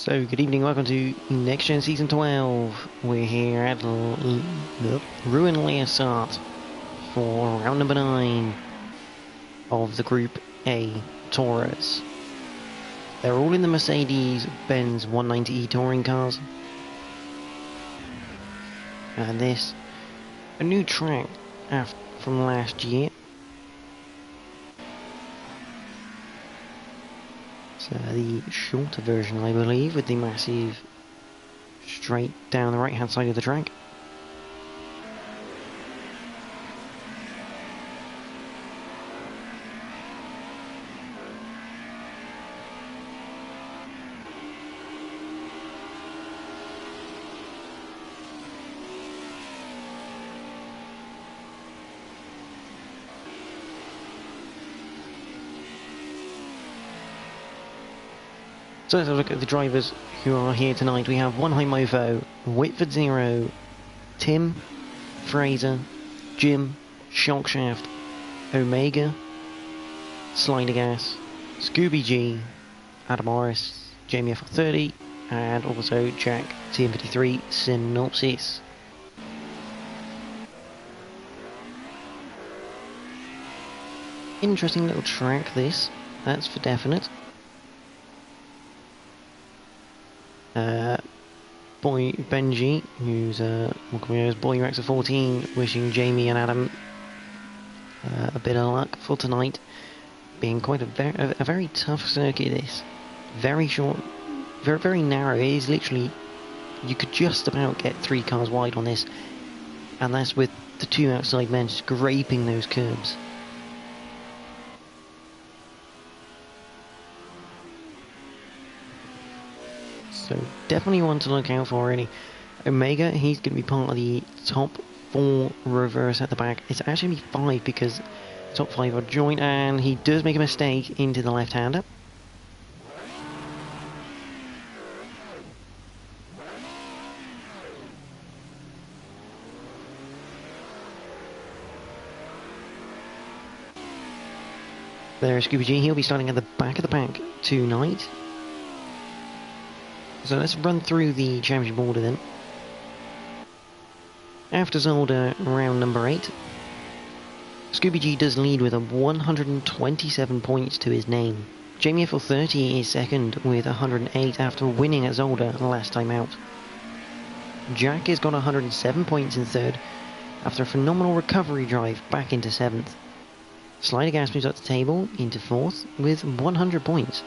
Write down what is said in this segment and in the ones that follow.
So, good evening, welcome to Next Gen Season 12. We're here at Rouen Essarts for round number 9 of the Group A Tourers. They're all in the Mercedes-Benz 190e touring cars. And this, a new track from last year. The shorter version, I believe, with the massive straight down the right hand side of the track. So let's have a look at the drivers who are here tonight. We have One High Mofo, Whitford Zero, Tim, Fraser, Jim, Shockshaft, Omega, Slider Gas, Scooby G, Adam Morris, Jamie F30, and also Jack TM53 Synopsis. Interesting little track this, that's for definite. Boy Benji, who's Boy Rex of 14, wishing Jamie and Adam a bit of luck for tonight. Being quite a very tough circuit, this. Very short, very narrow. It is literally, you could just about get 3 cars wide on this, and that's with the 2 outside men scraping those curbs. So definitely one to look out for, really. Omega, he's going to be part of the top 4 reverse at the back. It's actually 5 because top 5 are joint, and he does make a mistake into the left-hander. There's Scooby G, he'll be starting at the back of the pack tonight. So let's run through the championship order then. After Zolder, round number 8. Scooby G does lead with 127 points to his name. Jamie FL30 is second with 108 after winning at Zolder last time out. Jack has got 107 points in third after a phenomenal recovery drive back into 7th. Slider Gas moves up the table into 4th with 100 points.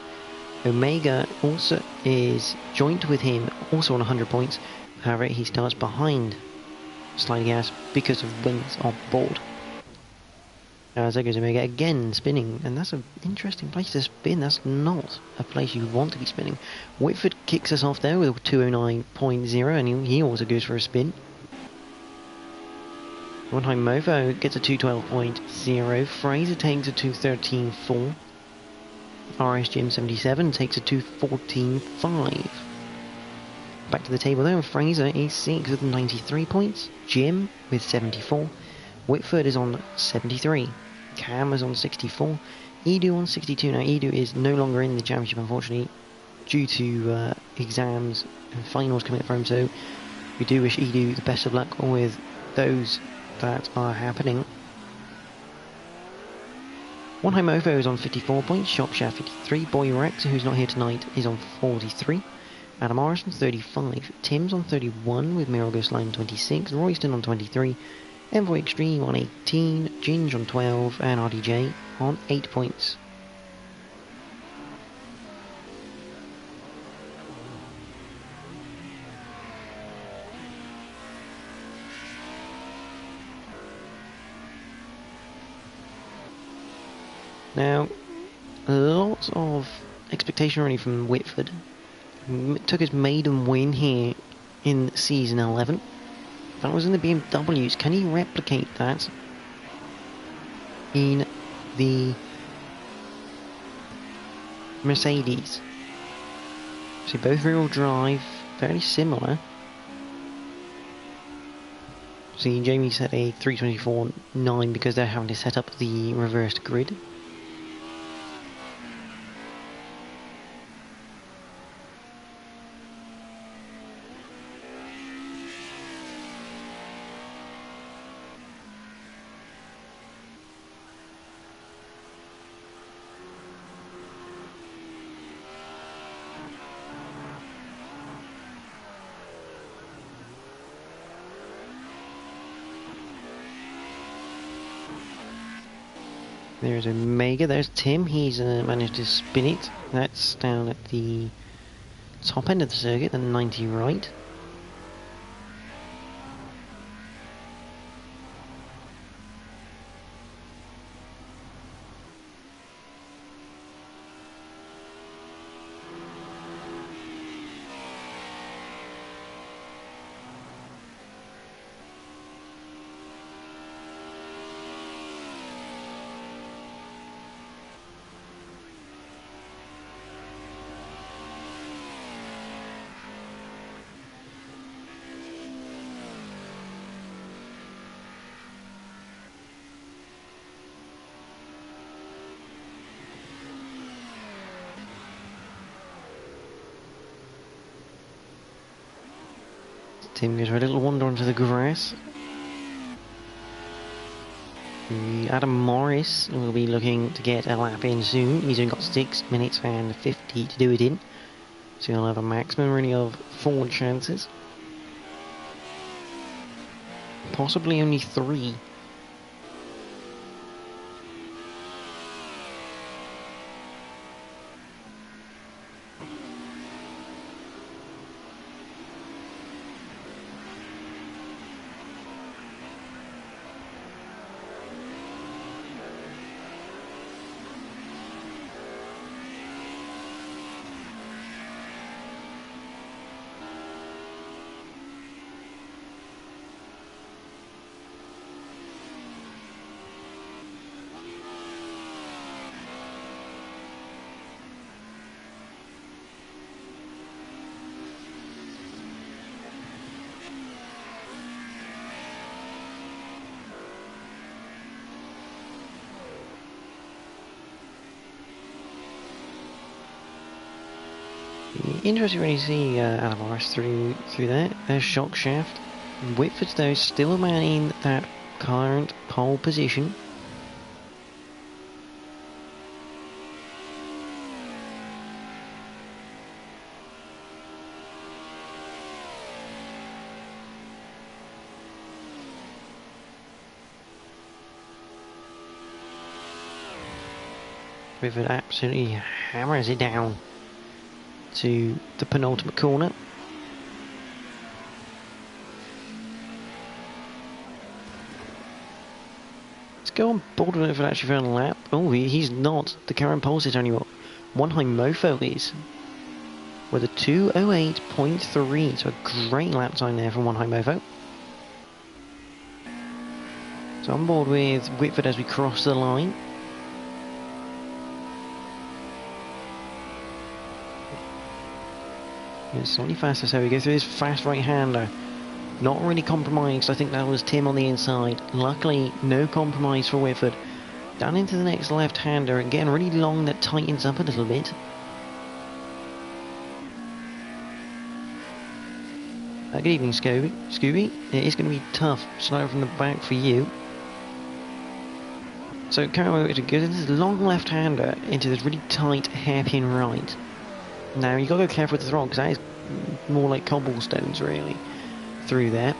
Omega also is joint with him, also on 100 points. However, he starts behind Slider Gas because of wins on board. As there goes Omega again spinning, and that's an interesting place to spin. That's not a place you want to be spinning. Whitford kicks us off there with a 209.0, and he also goes for a spin. One High Mofo gets a 212.0. Fraser takes a 213.4. RS Jim 77 takes a 214.5. Back to the table though, Fraser is 6th with 93 points. Jim with 74. Whitford is on 73. Cam is on 64. Edu on 62. Now Edu is no longer in the championship, unfortunately, due to exams and finals coming up for him, so we do wish Edu the best of luck with those that are happening. One High Mofo is on 54 points, Shopshaft 53, Boy Rex, who's not here tonight, is on 43, Adam Morris on 35, Tim's on 31 with Mirror Ghost Line on 26, Royston on 23, Envoy Extreme on 18, Ginge on 12, and RDJ on 8 points. Now, lots of expectation already from Whitford. Took his maiden win here in season 11. That was in the BMWs. Can he replicate that in the Mercedes? So both rear-wheel drive, fairly similar. See, Jamie set a 324.9 because they're having to set up the reversed grid. There's Omega, there's Tim, he's managed to spin it. That's down at the top end of the circuit, the 90 right. Tim goes for a little wander onto the grass. Adam Morris will be looking to get a lap in soon. He's only got 6 minutes and 50 to do it in. So he'll have a maximum really of 4 chances. Possibly only 3. Interesting when you see Adam Morris through there. There's shock shaft. Whitford's though still a man in that current pole position. Whitford absolutely hammers it down to the penultimate corner. Let's go on board with it for actually found a lap. Oh, he's not. The current pole is only what one high mofo is. With a 2:08.3, so a great lap time there from one high mofo. So on board with Whitford as we cross the line. It's slightly faster, so we go through this fast right-hander. Not really compromised, I think that was Tim on the inside. Luckily, no compromise for Whitford. Down into the next left-hander, again, really long, that tightens up a little bit. Good evening, Scooby. It is going to be tough, slow from the back for you. So, Caro to go into this long left-hander into this really tight hairpin right. Now, you've got to go careful with the throttle, because that is more like cobblestones, really, through there.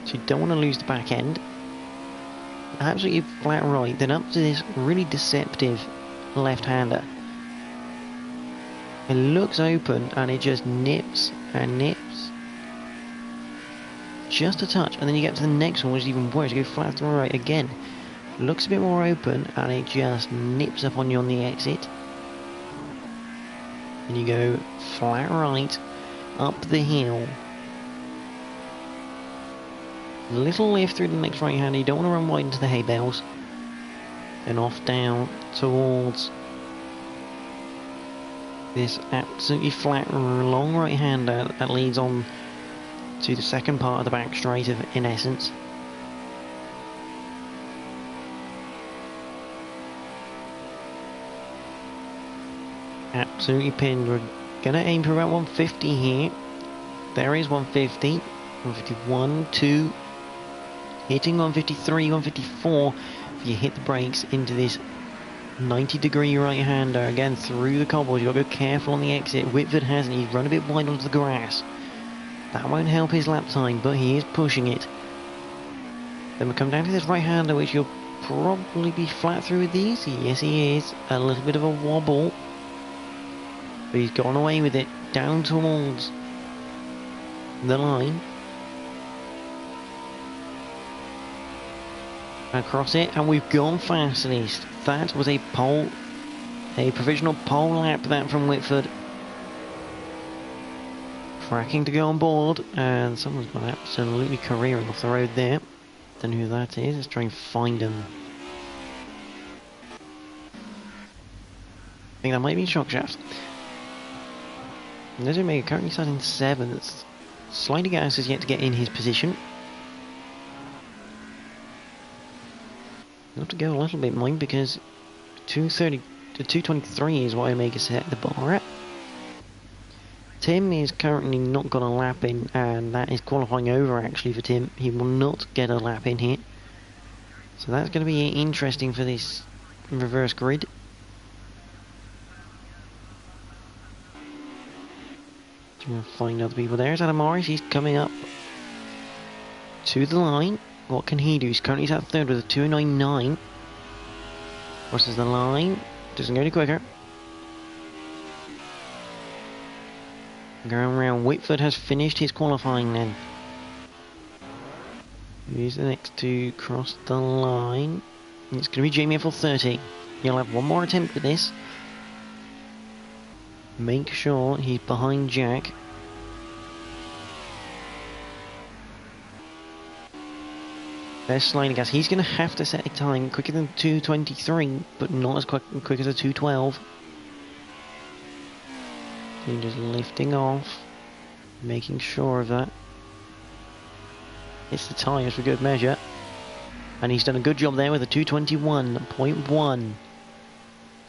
So you don't want to lose the back end. Absolutely flat right, then up to this really deceptive left-hander. It looks open, and it just nips and nips. Just a touch, and then you get to the next one, which is even worse. You go flat to the right again. Looks a bit more open, and it just nips up on you on the exit. And you go flat right, up the hill. Little lift through the next right hand, you don't want to run wide into the hay bales. And off down towards this absolutely flat, long right hander that leads on to the second part of the back straight in essence. Absolutely pinned. We're gonna aim for about 150 here. There is 150, 151, 2, hitting 153, 154. If you hit the brakes into this 90-degree right-hander again through the cobbles, you've got to go careful on the exit. Whitford hasn't. He's run a bit wide onto the grass. That won't help his lap time, but he is pushing it. Then we come down to this right-hander, which you're probably be flat through with these. Yes, he is. A little bit of a wobble. But he's gone away with it. Down towards the line. Across it, and we've gone fastest. That was a provisional pole lap, that from Whitford. Cracking to go on board, and someone's got absolutely careering off the road there. Don't know who that is. Let's try and find him. I think that might be Shock Shaft. There's Omega currently sat in 7th. Sliding Gas is yet to get in his position. You'll have to go a little bit, mind, because 230 to 223 is what Omega set the bar at. Tim is currently not got a lap in, and that is qualifying over actually for Tim. He will not get a lap in here. So that's going to be interesting for this reverse grid. Trying to find other people. There's Adam Morris, he's coming up to the line. What can he do? He's currently at 3rd with a 2.99. Crosses the line. Doesn't go any quicker. Going around. Whitford has finished his qualifying then. Who's the next to cross the line? It's going to be Jamie F30. He'll have one more attempt with this. Make sure he's behind Jack. There's Sliding Gas. He's going to have to set a time quicker than 2:23, but not as quick as a 2:12. He's just lifting off, making sure of that. It's the tyres for good measure. And he's done a good job there with a 2:21.1.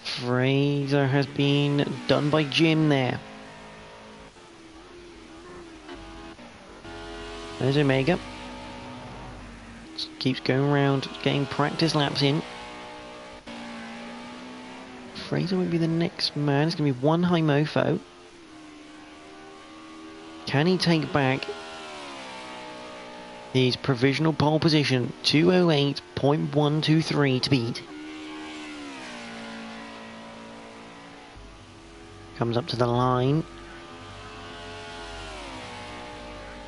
Fraser has been done by Jim there. There's Omega. Keeps going around, getting practice laps in. Fraser will be the next man. It's going to be one high mofo. Can he take back his provisional pole position? 2:08.123 to beat. Comes up to the line.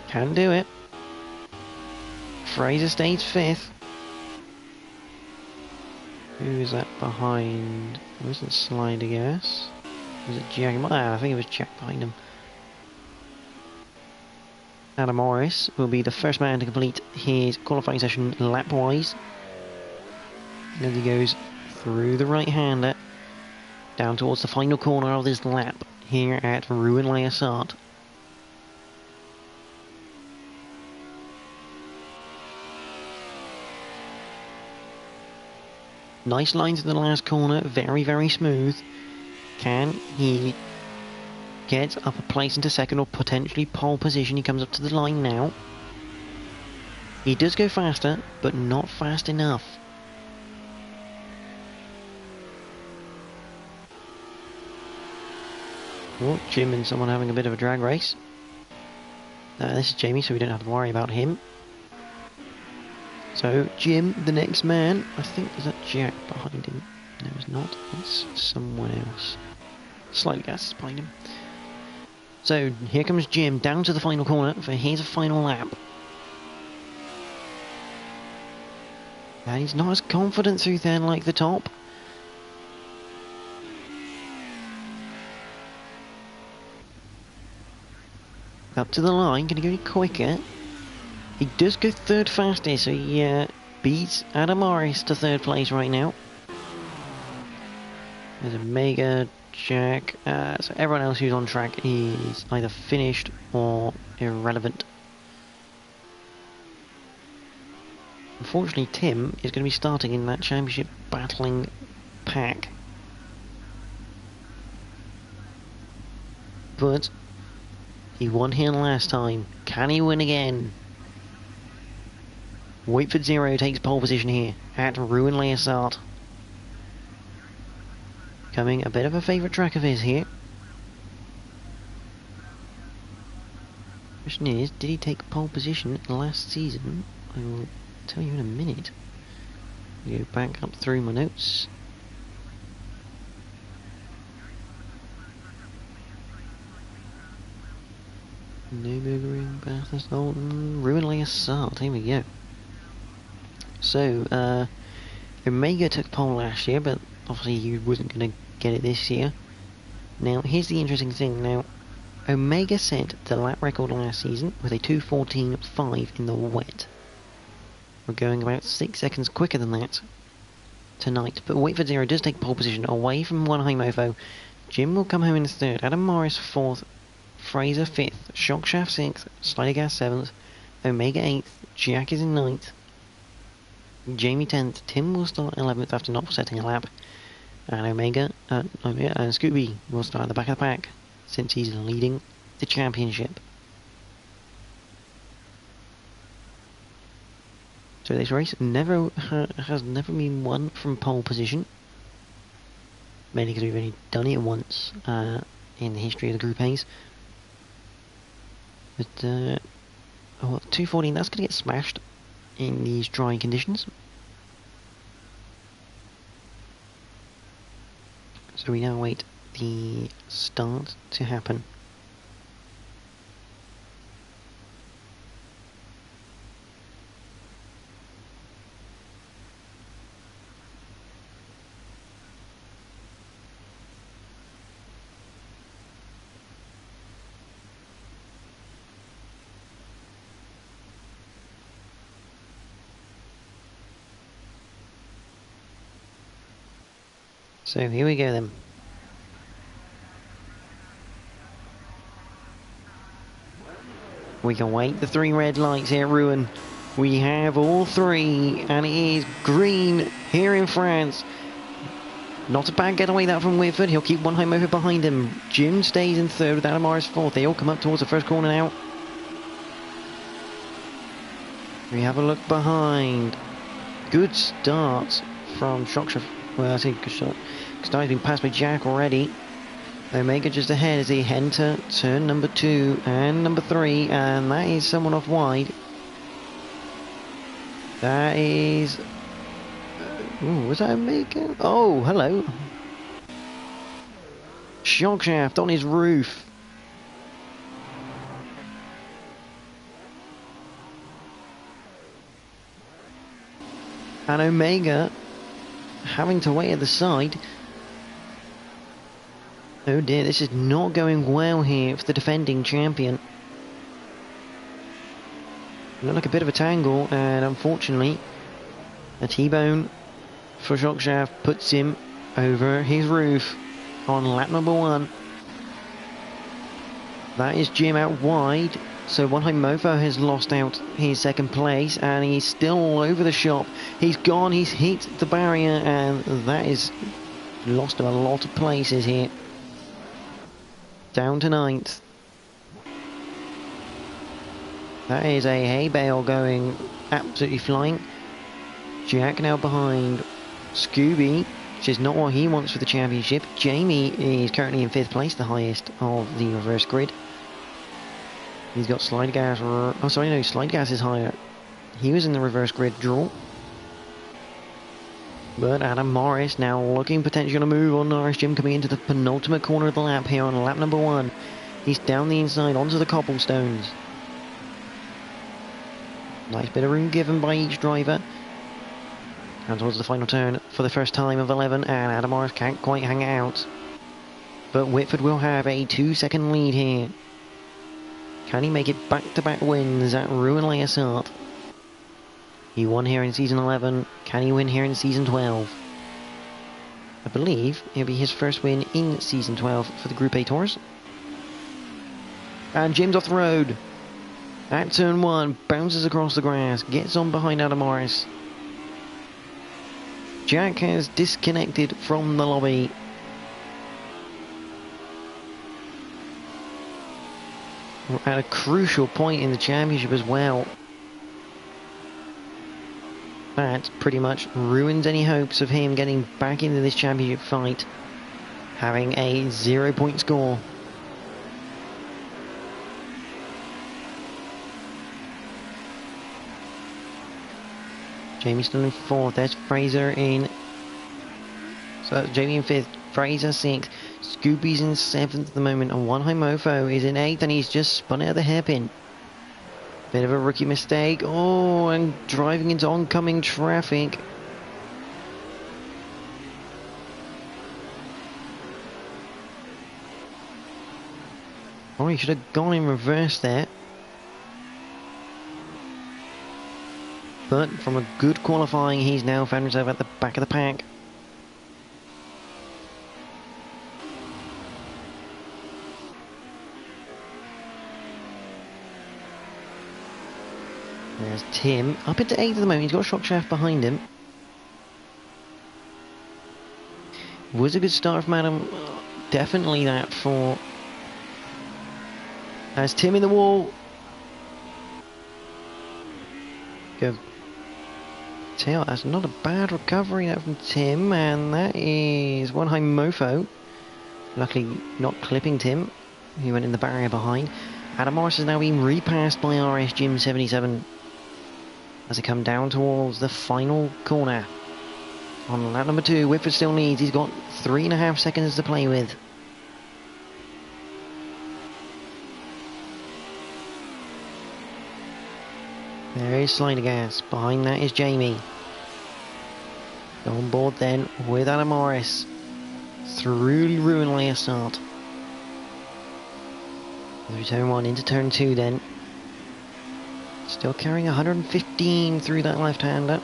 Can do it. Fraser stays 5th. Who is that behind? Wasn't Slider Gas? Was it Jack? I think it was Jack behind him. Adam Morris will be the first man to complete his qualifying session lap-wise. As he goes through the right-hander, down towards the final corner of this lap here at Rouen Essarts. Nice lines in the last corner, very, very smooth. Can he get up a place into 2nd or potentially pole position? He comes up to the line now. He does go faster, but not fast enough. Oh, Jim and someone having a bit of a drag race. This is Jamie, so we don't have to worry about him. So, Jim, the next man. I think, is that Jack behind him? No, it's not. It's someone else. Sliding Gas is behind him. So, here comes Jim down to the final corner for his final lap. And he's not as confident through there like the top. Up to the line, can he go any quicker? He does go 3rd fastest, so he beats Adam Morris to 3rd place right now. There's Omega, Jack, so everyone else who's on track is either finished or irrelevant. Unfortunately, Tim is going to be starting in that championship battling pack. But he won here last time. Can he win again? Whitford Zero takes pole position here at Rouen Essarts. Coming a bit of a favourite track of his here. Question is, did he take pole position last season? I will tell you in a minute. Go back up through my notes. Nürburgring, Bathurst, Alton, Rouen, Essarts. Here we go. So, Omega took pole last year, but obviously he wasn't going to get it this year. Now, here's the interesting thing. Now, Omega set the lap record last season with a 2:14.5 in the wet. We're going about 6 seconds quicker than that tonight. But Whitford Zero does take pole position away from one high mofo. Jim will come home in 3rd. Adam Morris 4th. Fraser 5th. Shockshaft 6th. Slider Gas 7th. Omega 8th. Jack is in 9th. Jamie 10th. Tim will start 11th after not setting a lap. And Omega and Scooby will start at the back of the pack since he's leading the championship. So this race has never been won from pole position, mainly because we've only done it once in the history of the Group A's. But 2:14, that's going to get smashed in these dry conditions. So we now wait the start to happen. So here we go then. We can wait the 3 red lights here at Rouen. We have all 3, and it is green here in France. Not a bad getaway that from Whitford. He'll keep one high motor behind him. Jim stays in 3rd with Adam Morris 4th. They all come up towards the first corner now. We have a look behind. Good start from Shockshaft. Well, I say good start. Star's been passed by Jack already. Omega just ahead as they enter turn number 2 and number 3, and that is someone off wide. That is... Ooh, was that Omega? Oh, hello. Shockshaft on his roof. And Omega having to wait at the side. Oh dear, this is not going well here for the defending champion. Looked like a bit of a tangle, and unfortunately a T-bone for Shockshaft puts him over his roof on lap number 1. That is Jim out wide, so one high mofo has lost out his 2nd place, and he's still all over the shop. He's gone, he's hit the barrier, and that is lost him a lot of places here. Down to 9th. That is a hay bale going absolutely flying. Jack now behind Scooby, which is not what he wants for the championship. Jamie is currently in 5th place, the highest of the reverse grid. He's got slide gas, oh sorry no, slide gas is higher. He was in the reverse grid draw. But Adam Morris now looking potentially on a move on Norris. Jim coming into the penultimate corner of the lap here on lap number 1. He's down the inside onto the cobblestones. Nice bit of room given by each driver. And towards the final turn for the first time of 11, and Adam Morris can't quite hang out. But Whitford will have a 2-second lead here. Can he make it back-to-back wins at Rouen Essarts? He won here in Season 11. Can he win here in Season 12? I believe it'll be his first win in Season 12 for the Group A Tours. And Jim's off the road. At turn 1, bounces across the grass, gets on behind Adam Morris. Jack has disconnected from the lobby. We're at a crucial point in the championship as well. That pretty much ruins any hopes of him getting back into this championship fight, having a 0-point score. Jamie still in 4th. There's Fraser in. So that's Jamie in 5th. Fraser 6th. Scooby's in 7th at the moment. And One High Mofo is in 8th, and he's just spun out of the hairpin. Bit of a rookie mistake. Oh, and driving into oncoming traffic. Oh, he should have gone in reverse there. But from a good qualifying, he's now found himself at the back of the pack. There's Tim, up into 8th at the moment. He's got a shock shaft behind him. Was a good start from Adam. Definitely that for... As Tim in the wall. Go. Tail, that's not a bad recovery there from Tim, and that is One High Mofo. Luckily not clipping Tim. He went in the barrier behind. Adam Morris has now been repassed by RS Jim 77 as they come down towards the final corner. On lap number 2, Whitford still leads. He's got 3.5 seconds to play with. There is Slider Gas. Behind that is Jamie. On board then with Adam Morris. Through Rouen Essarts. Through turn 1 into turn 2 then. Still carrying 115 through that left-hander.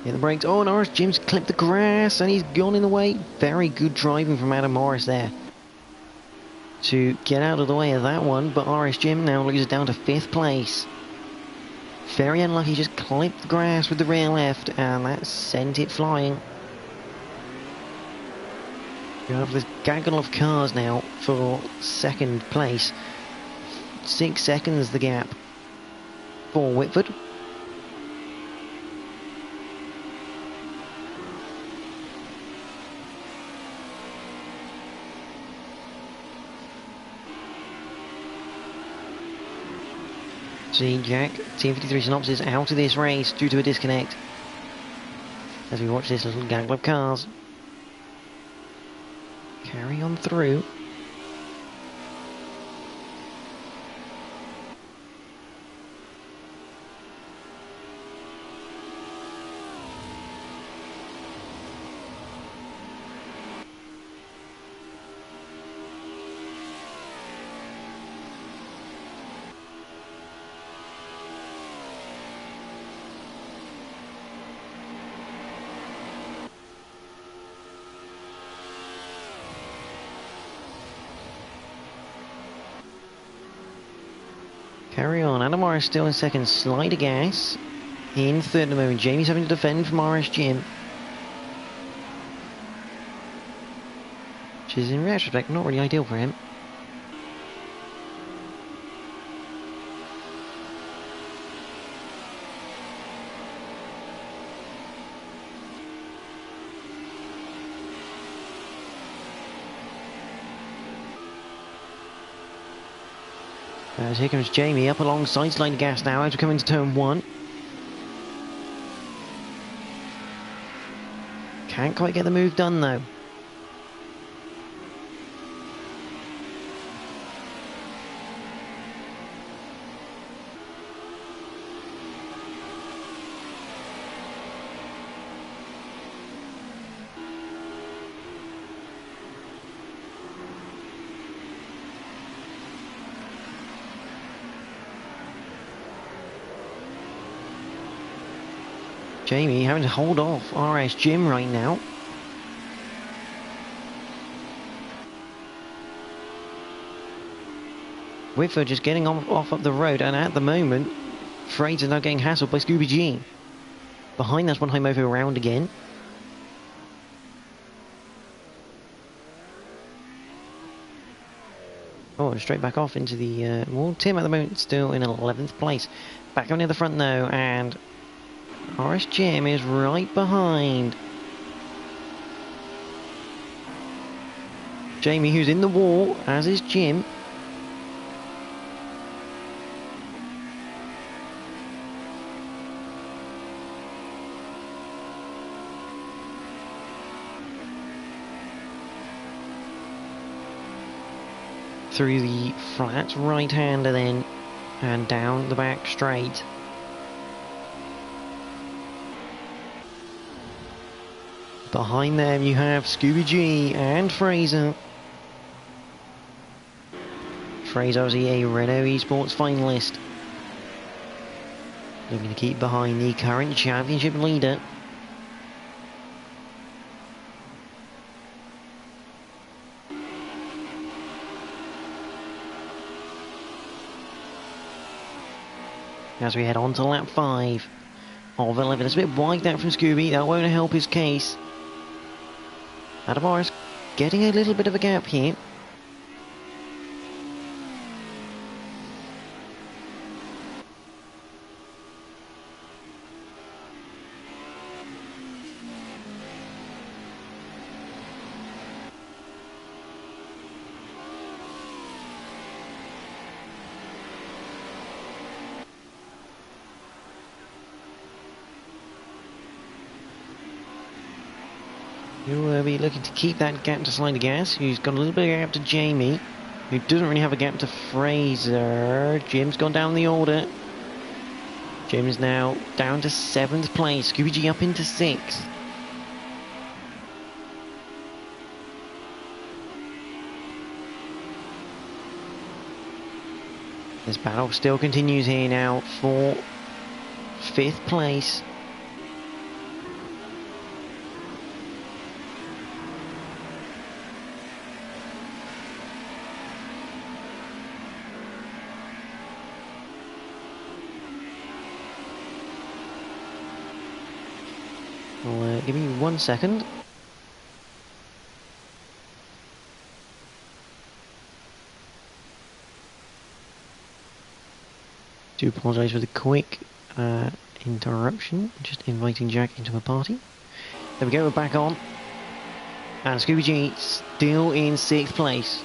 Hit the brakes. Oh, and RS Jim's clipped the grass and he's gone in the way. Very good driving from Adam Morris there to get out of the way of that one, but RS Jim now loses down to 5th place. Very unlucky, just clipped the grass with the rear left, and that sent it flying. You have this gaggle of cars now for 2nd place. 6 seconds the gap for Whitford. See Jack, Team 53 Synopsis out of this race due to a disconnect. As we watch this little gaggle of cars carry on through. Carry on. Adam Morris still in 2nd. Slider Gas in 3rd at the moment. Jamie's having to defend from RS Jim, which is in retrospect not really ideal for him. As here comes Jamie up alongside Slider Gas now as we come into turn 1. Can't quite get the move done though. Jamie having to hold off RS Jim right now. Whitford just getting off up the road, and at the moment Fraser now getting hassled by Scooby G. Behind that's One High Mofo around again. Oh, straight back off into the well, Tim at the moment still in 11th place. Back on near the front though, and RS Jim is right behind Jamie, who's in the wall, as is Jim. through the flat right hand and down the back straight. Behind them you have Scooby G and Fraser. Fraser obviously a Renault Esports finalist. Looking to keep behind the current championship leader. As we head on to lap 5 of 11. It's a bit wide there from Scooby. That won't help his case. Adamar getting a little bit of a gap here. You'll be looking to keep that gap to Slider Gas, who's got a little bit of a gap to Jamie, who doesn't really have a gap to Fraser. Jim's gone down the order. Jim's now down to 7th place. Scooby G up into 6th. This battle still continues here now for 5th place. Give me 1 second. Do apologise for the quick interruption. Just inviting Jack into a party. There we go, we're back on. And Scooby G still in 6th place.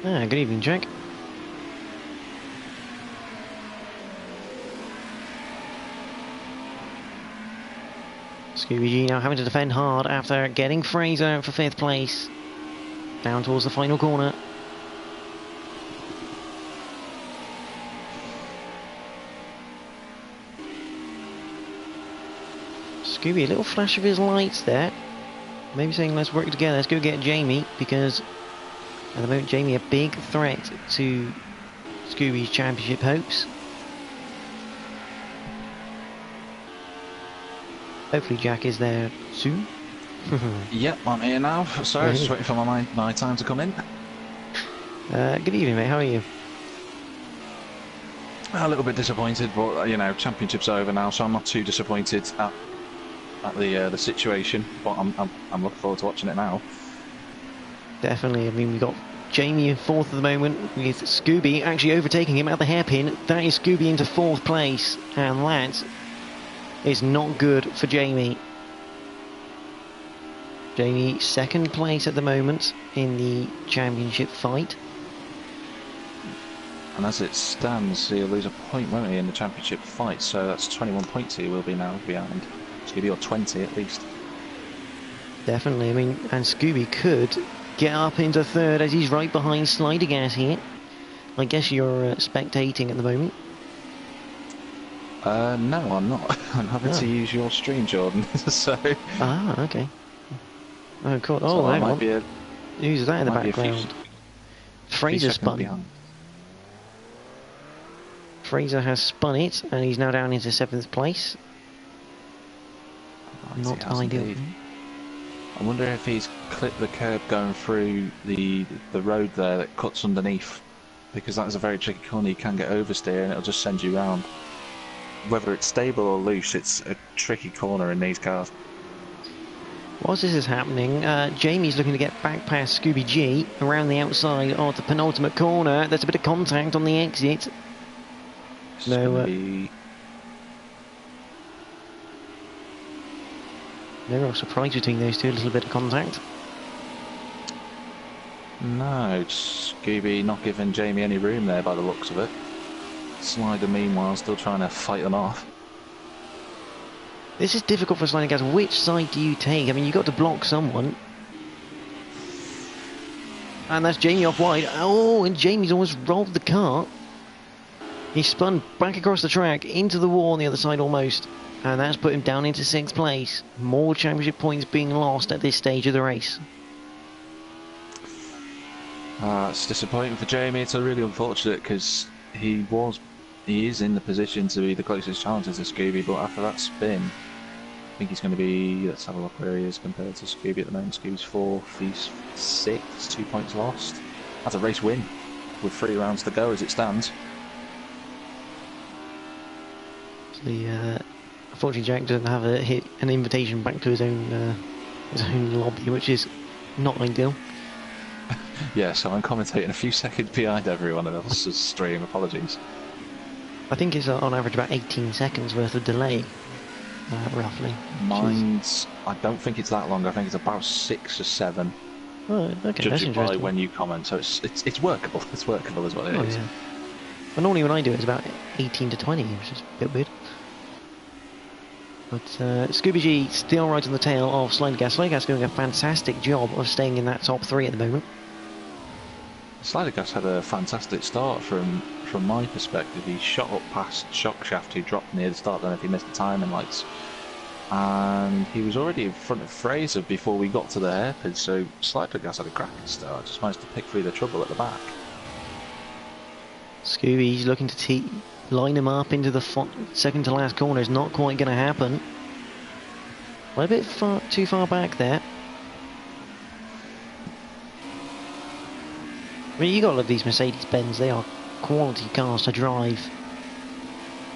Good evening, Jack. Scooby G now having to defend hard after getting Fraser out for 5th place. Down towards the final corner. Scooby, a little flash of his lights there. Maybe saying let's work together, let's go get Jamie, because at the moment Jamie a big threat to Scooby's championship hopes. Hopefully Jack is there soon. Yep, I'm here now. Sorry, just waiting for my time to come in. Good evening, mate. How are you? A little bit disappointed, but you know, championship's over now, so I'm not too disappointed at the situation. But I'm looking forward to watching it now. Definitely. I mean, we got Jamie in 4th at the moment, with Scooby actually overtaking him at the hairpin. That is Scooby into 4th place, and that is not good for Jamie. Jamie 2nd place at the moment in the championship fight. And as it stands, he'll lose a point, won't he, in the championship fight? So that's 21 points he will be now behind. Scooby, or 20 at least. Definitely. I mean, and Scooby could get up into 3rd as he's right behind Slider Gas here. I guess you're spectating at the moment. No, I'm not. I'm having to use your stream, Jordan. So. Ah, okay. Oh, cool. So oh, hang on. Who's that in the background? Fraser spun. Fraser has spun it, and he's now down into 7th place. Not ideal. Indeed. I wonder if he's clipped the curb going through the road there that cuts underneath, because that is a very tricky corner. You can get oversteer and it'll just send you round. Whether it's stable or loose, it's a tricky corner in these cars. Whilst this is happening, Jamie's looking to get back past Scooby G around the outside of the penultimate corner. There's a bit of contact on the exit. No real surprise between those two, a little bit of contact. No, Scooby not giving Jamie any room there by the looks of it. Slider, meanwhile, still trying to fight them off. This is difficult for Sliding Gas. Which side do you take? I mean, you've got to block someone. And that's Jamie off wide. Oh, and Jamie's almost rolled the car. He spun back across the track into the wall on the other side almost. And that's put him down into 6th place. More championship points being lost at this stage of the race. It's disappointing for Jamie. It's really unfortunate because he is in the position to be the closest challenger to Scooby, but after that spin, I think he's going to be, let's have a look where he is compared to Scooby at the moment. Scooby's 4th, he's 6th, 2 points lost. That's a race win with 3 rounds to go as it stands. Unfortunately, Jack doesn't have an invitation back to his own lobby, which is not ideal. Yeah, so I'm commentating a few seconds behind everyone else's stream. Apologies. I think it's on average about 18 seconds worth of delay, roughly. Mine's, I don't think it's that long. I think it's about 6 or 7. Oh, okay, judging that's by when you comment, so it's workable. It's workable, is what it is. Yeah. Well, normally when I do it, it's about 18 to 20, which is a bit weird. But Scooby G still right on the tail of Slider Gas. Slider Gas doing a fantastic job of staying in that top 3 at the moment. Slider Gas had a fantastic start from my perspective. He shot up past Shock Shaft, who dropped near the start, then if he missed the timing lights. And he was already in front of Fraser before we got to the hairpin, so Slider Gas had a cracking start. Just managed to pick through the trouble at the back. Scooby's looking to line him up into the second to last corner. Is not quite going to happen. A bit too far back there. I mean, you got to love these Mercedes-Benz. They are quality cars to drive.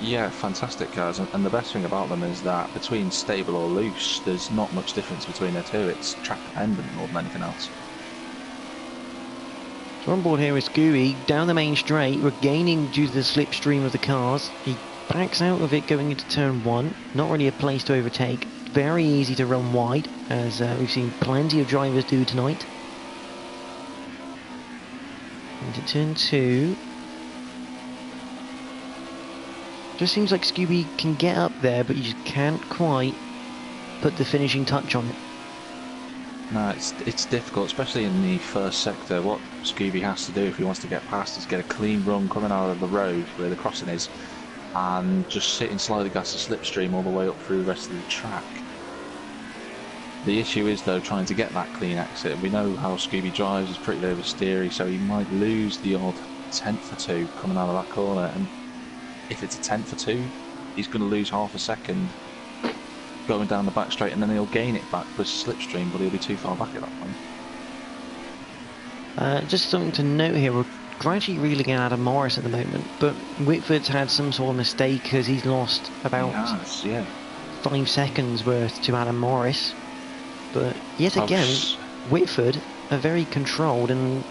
Yeah, fantastic cars, and the best thing about them is that between stable or loose, there's not much difference between the two. It's track dependent more than anything else. So on board here with Scooby, down the main straight, regaining due to the slipstream of the cars. He backs out of it going into turn 1, not really a place to overtake. Very easy to run wide, as we've seen plenty of drivers do tonight. Into turn 2. Just seems like Scooby can get up there, but you just can't quite put the finishing touch on it. No, it's difficult, especially in the first sector. What Scooby has to do if he wants to get past is get a clean run coming out of the road where the crossing is, and just sit in Slider Gas the slipstream all the way up through the rest of the track. The issue is, though, trying to get that clean exit. We know how Scooby drives, he's pretty oversteery, so he might lose the odd tenth or two coming out of that corner, and if it's a tenth or two, he's going to lose half a second going down the back straight, and then he'll gain it back with slipstream, but he'll be too far back at that point. Just something to note here, we're gradually reeling in Adam Morris at the moment, but Whitford's had some sort of mistake because he's lost about 5 seconds worth to Adam Morris. But yet again, Whitford, a very controlled and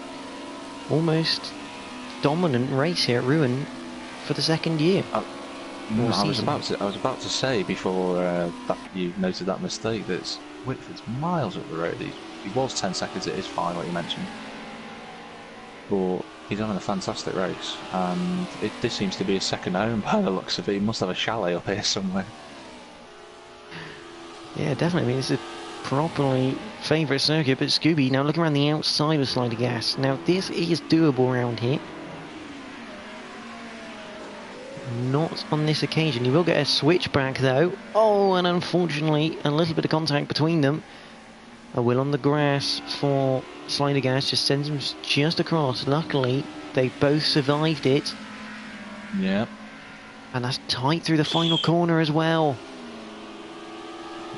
almost dominant race here at Rouen for the second year. No, I was about to say before that you noted that mistake that Whitford's miles up the road. He was 10 seconds. It is fine what you mentioned, but he's having a fantastic race, and this seems to be a second home by the looks of it. He must have a chalet up here somewhere. Yeah, definitely. I mean, it's a properly favourite circuit, but Scooby now looking around the outside of Slider Gas. Now this is doable around here. Not on this occasion. He will get a switchback though. Oh, and unfortunately a little bit of contact between them. A wheel on the grass for Slider Gas just sends him just across. Luckily they both survived it. Yeah. And that's tight through the final corner as well.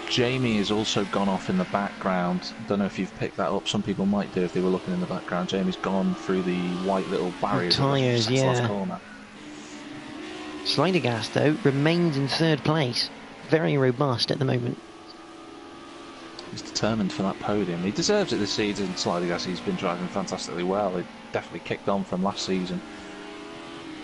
Jamie has also gone off in the background. Don't know if you've picked that up. Some people might do if they were looking in the background. Jamie's gone through the white little barriers. Tyres, yeah. Corner. Slider Gas, though, remains in 3rd place. Very robust at the moment. He's determined for that podium. He deserves it this season. Slider Gas, he's been driving fantastically well. He definitely kicked on from last season.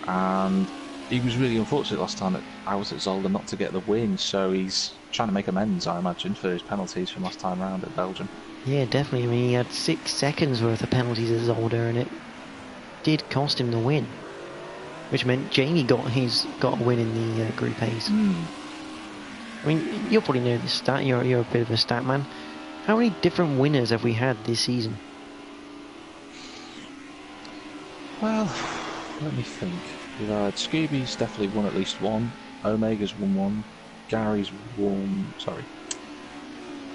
And he was really unfortunate last time that I was at Zolder not to get the win, so he's trying to make amends, I imagine, for his penalties from last time round at Belgium. Yeah, definitely. I mean, he had 6 seconds worth of penalties at Zolder, and it did cost him the win. which meant Jamie got a win in the Group A's. I mean, you'll probably know this stat. You're a bit of a stat man. How many different winners have we had this season? Well, let me think. We've had Scooby's definitely won at least one. Omega's won one. Gary's won. Sorry.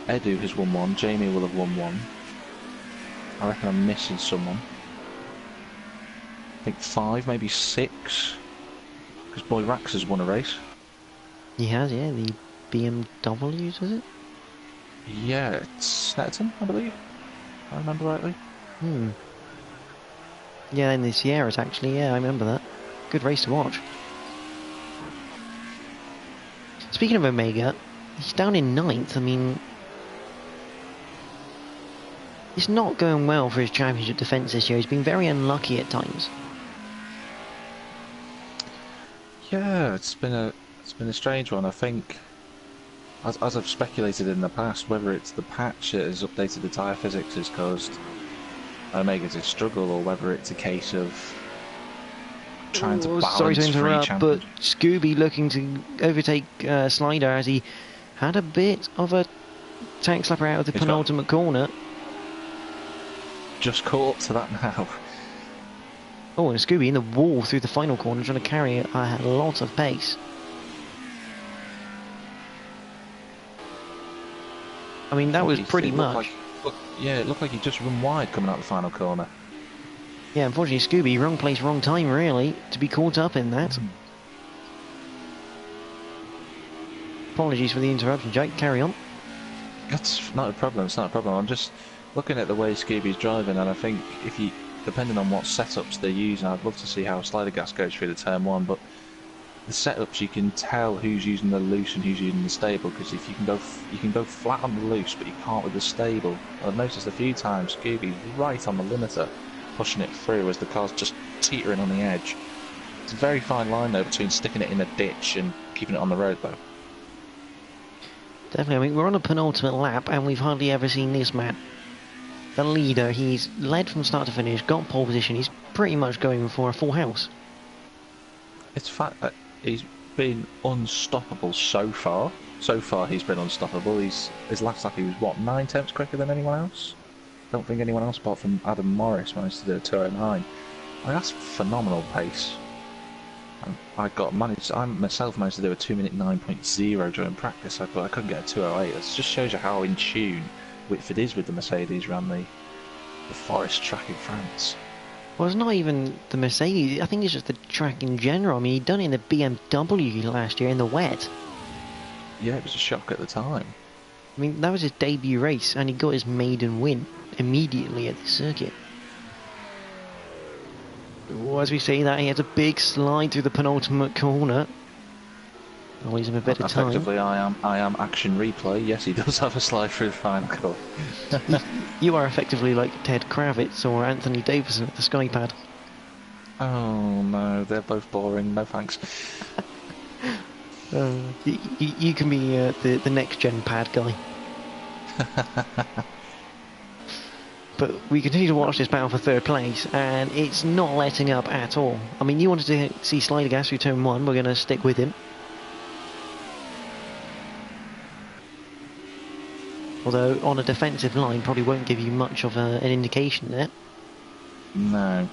Edu has won one. Jamie will have won one. I reckon I'm missing someone. I think 5, maybe 6. Because Boy Rax has won a race. He has, yeah. The BMWs, was it? Yeah, it's Snetterton, I believe. If I remember rightly. Yeah, in the Sierras, actually. Yeah, I remember that. Good race to watch. Speaking of Omega, he's down in 9th. I mean, it's not going well for his championship defence this year. He's been very unlucky at times. Yeah, it's been a strange one. I think, as I've speculated in the past, whether it's the patch that has updated the tyre physics has caused Omega to struggle, or whether it's a case of trying to balance. Sorry to interrupt, but Scooby looking to overtake Slider as he had a bit of a tank slapper out of the penultimate corner. Just caught up to that now. Oh, and Scooby in the wall through the final corner, trying to carry a lot of pace. I mean, that was pretty much. Yeah, it looked like he just run wide coming out the final corner. Yeah, unfortunately, Scooby, wrong place, wrong time, really, to be caught up in that. Apologies for the interruption, Jake. Carry on. That's not a problem. It's not a problem. I'm just looking at the way Scooby's driving, and I think if you, depending on what setups they're using, I'd love to see how slider gas goes through the turn 1. But the setups, you can tell who's using the loose and who's using the stable, because if you can go flat on the loose, but you can't with the stable. I've noticed a few times Scooby's right on the limiter, pushing it through as the car's just teetering on the edge. It's a very fine line though between sticking it in a ditch and keeping it on the road though. Definitely. I mean, we're on a penultimate lap, and we've hardly ever seen this man. The leader, he's led from start to finish, got pole position, he's pretty much going for a full house. It's fact that he's been unstoppable so far. So far he's been unstoppable. His last lap he was, what, 9 tenths quicker than anyone else? I don't think anyone else apart from Adam Morris managed to do a 209. I mean, that's phenomenal pace. I myself managed to do a 2:09 9.0 during practice. I thought I couldn't get a 208. That just shows you how in tune Whitford is with the Mercedes around the forest track in France. Well, it's not even the Mercedes, I think it's just the track in general. I mean, he'd done it in the BMW last year in the wet. Yeah, it was a shock at the time. I mean, that was his debut race, and he got his maiden win immediately at the circuit. Well, as we say that, he has a big slide through the penultimate corner. Always him a better time. Effectively, I am action replay. Yes, he does have a slide through the final corner. You are effectively like Ted Kravitz or Anthony Davison at the Skypad. Oh no, they're both boring. No thanks. You can be the next gen pad guy. But we continue to watch this battle for third place, and it's not letting up at all. I mean, you wanted to see Slider Gas through turn 1, we're going to stick with him. Although, on a defensive line, probably won't give you much of an indication there. No.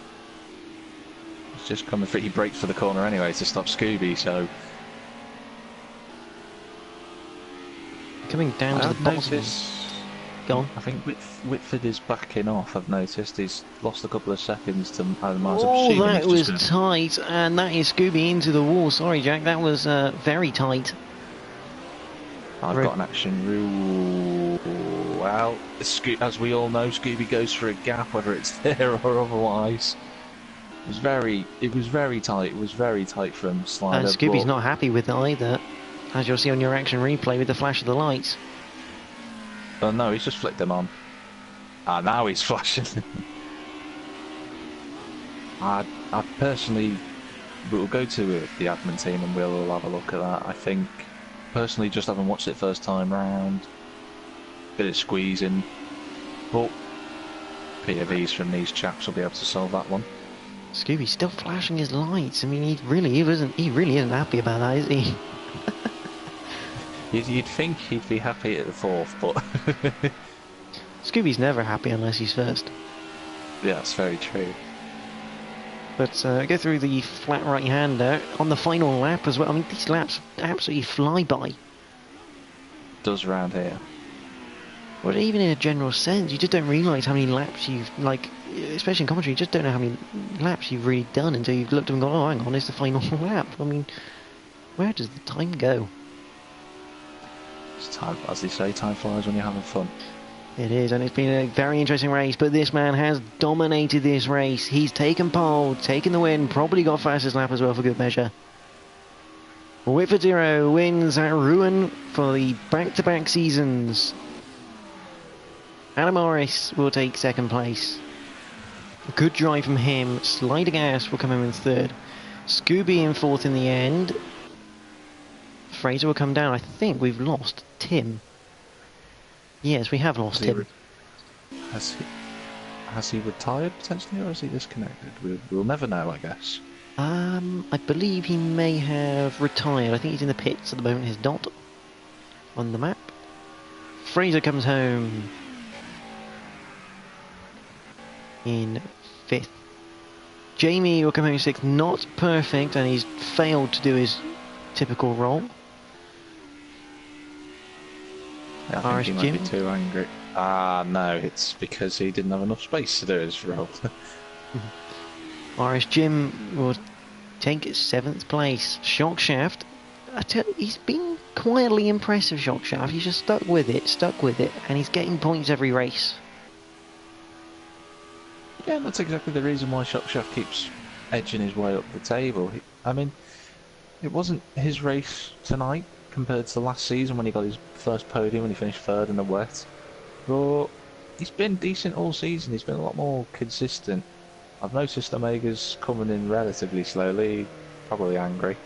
It's just coming through. He breaks for the corner anyway to stop Scooby, so... Coming down to the bottom. Go on. I think Whitford is backing off, I've noticed. He's lost a couple of seconds to Adam Mars. Oh, that was tight, and that is Scooby into the wall. Sorry, Jack, that was very tight. I've got an action rule. Well, as we all know, Scooby goes for a gap, whether it's there or otherwise. It was very tight. It was very tight from Slider. And Scooby's not happy with it either, as you'll see on your action replay with the flash of the lights. Oh no, he's just flicked them on. Ah, now he's flashing. I personally, we'll go to the admin team and we'll all have a look at that. I think, personally, just having watched it first time round, bit of squeezing, but POVs from these chaps will be able to solve that one. Scooby's still flashing his lights. I mean, he really isn't happy about that, is he? You'd think he'd be happy at the fourth, but Scooby's never happy unless he's first. yeah, that's very true. But go through the flat right-hander on the final lap as well. I mean, these laps absolutely fly by. Does around here. Well, even in a general sense, you just don't realise how many laps you've, like, especially in commentary, you just don't know how many laps you've really done until you've looked and gone, oh, hang on, it's the final lap. I mean, where does the time go? It's time, as they say, time flies when you're having fun. It is, and it's been a very interesting race, but this man has dominated this race. He's taken pole, taken the win, probably got fastest lap as well for good measure. Whitford Zero wins at Rouen for the back-to-back seasons. Adam Morris will take second place. Good drive from him. Slider Gas will come in third. Scooby in fourth in the end. Fraser will come down. I think we've lost Tim. Yes, we have lost him. Has he retired potentially, or is he disconnected? We'll never know, I guess. I believe he may have retired. I think he's in the pits at the moment. His dot on the map. Fraser comes home in fifth. Jamie will come home in sixth. Not perfect, and he's failed to do his typical role. I think he might be too angry. No, it's because he didn't have enough space to do his role. RS Jim will take 7th place. Shockshaft, he's been quietly impressive, Shockshaft. He's just stuck with it, and he's getting points every race. Yeah, that's exactly the reason why Shockshaft keeps edging his way up the table. I mean, it wasn't his race tonight compared to last season when he got his first podium when he finished third in the wet. But he's been decent all season. He's been a lot more consistent. I've noticed Omega's coming in relatively slowly, probably angry.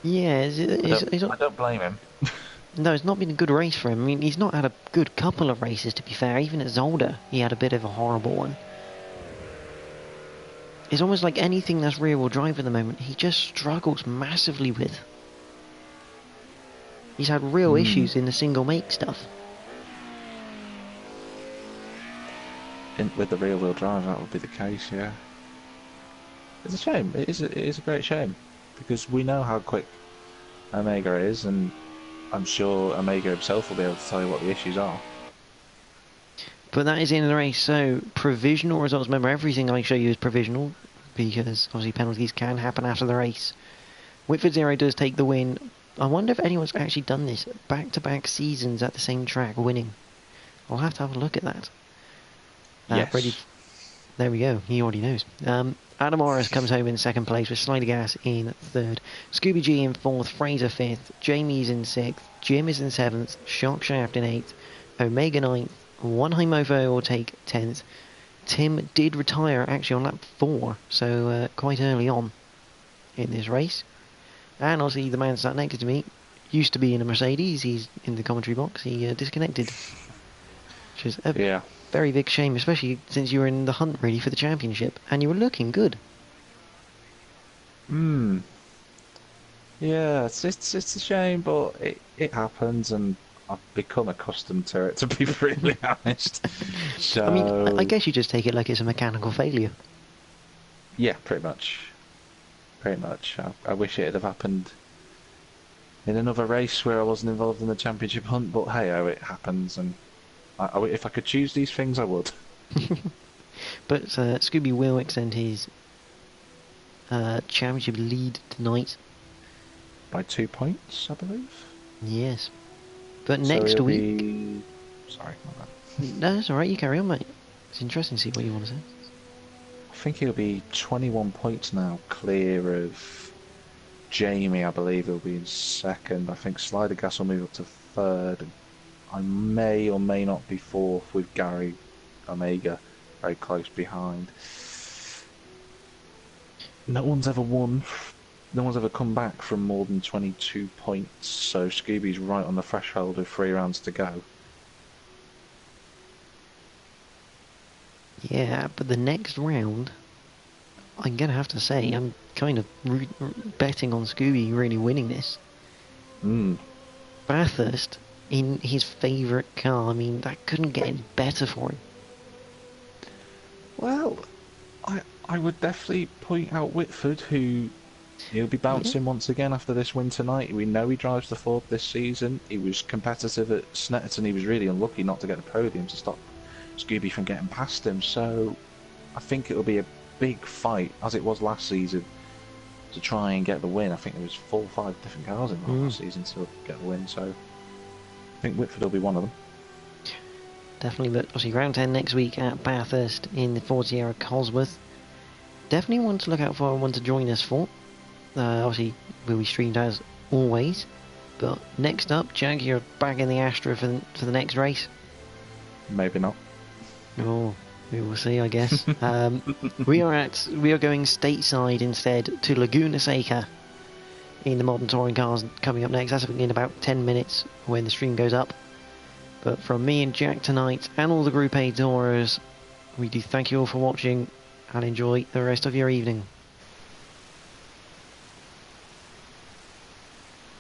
Yeah, I don't blame him. No, it's not been a good race for him. I mean, he's not had a good couple of races, to be fair. Even at Zolder, he had a bit of a horrible one. It's almost like anything that's rear-wheel drive at the moment, he just struggles massively with. He's had real issues in the single-make stuff. With the rear-wheel drive, that would be the case, yeah. It's a shame. It is a great shame. Because we know how quick Omega is, and I'm sure Omega himself will be able to tell you what the issues are. But that is the end of the race, so provisional results. Remember, everything I show you is provisional, because obviously penalties can happen after the race. Whitford Zero does take the win. I wonder if anyone's actually done this back-to-back seasons at the same track, winning. I'll have to have a look at that. Yes. There we go, he already knows. Adam Morris comes home in second place with Slider Gas in third. Scooby G in fourth, Fraser fifth, Jamie's in sixth, Jim is in seventh, Shockshaft in eighth, Omega ninth, One High Mofo will take 10th. Tim did retire actually on lap 4, so quite early on in this race. And obviously the man sat next to me used to be in a Mercedes. He's in the commentary box. He disconnected, which is a very big shame, especially since you were in the hunt really for the championship and you were looking good. Yeah, it's a shame, but it happens, and I've become accustomed to it, to be really honest. So, I mean, I guess you just take it like it's a mechanical failure. Yeah, pretty much. Pretty much. I wish it had have happened in another race where I wasn't involved in the championship hunt, but hey, it happens, and if I could choose these things, I would. But Scooby will extend his championship lead tonight. By 2 points, I believe? Yes. But So next it'll week... be... Sorry, my bad. No, that's alright, you carry on, mate. It's interesting to see what you want to say. I think he'll be 21 points now, clear of Jamie. I believe he'll be in second. I think Slider Gas will move up to third. And I may or may not be fourth with Gary Omega very close behind. No one's ever won. No one's ever come back from more than 22 points, so Scooby's right on the threshold with 3 rounds to go. Yeah, but the next round, I'm gonna have to say, I'm kind of betting on Scooby really winning this. Mm. Bathurst in his favourite car, I mean, that couldn't get any better for him. Well, I would definitely point out Whitford, who he'll be Yeah. bouncing once again after this win tonight. We know he drives the Ford this season. He was competitive at Snetterton. He was really unlucky not to get the podium to stop Scooby from getting past him. So I think it'll be a big fight, as it was last season, to try and get the win. I think there was 4 or 5 different cars in last season to get the win. So I think Whitford will be one of them. Definitely, but obviously round 10 next week at Bathurst in the Ford Sierra Cosworth. Definitely one to look out for, one to join us for. Obviously, will be streamed as always. But next up, Jack, you're back in the Astra for the next race. Maybe not. Oh, we will see, I guess. we are going stateside instead to Laguna Seca in the modern touring cars coming up next. That's in about 10 minutes when the stream goes up. But from me and Jack tonight and all the Group A tourers, we do thank you all for watching and enjoy the rest of your evening.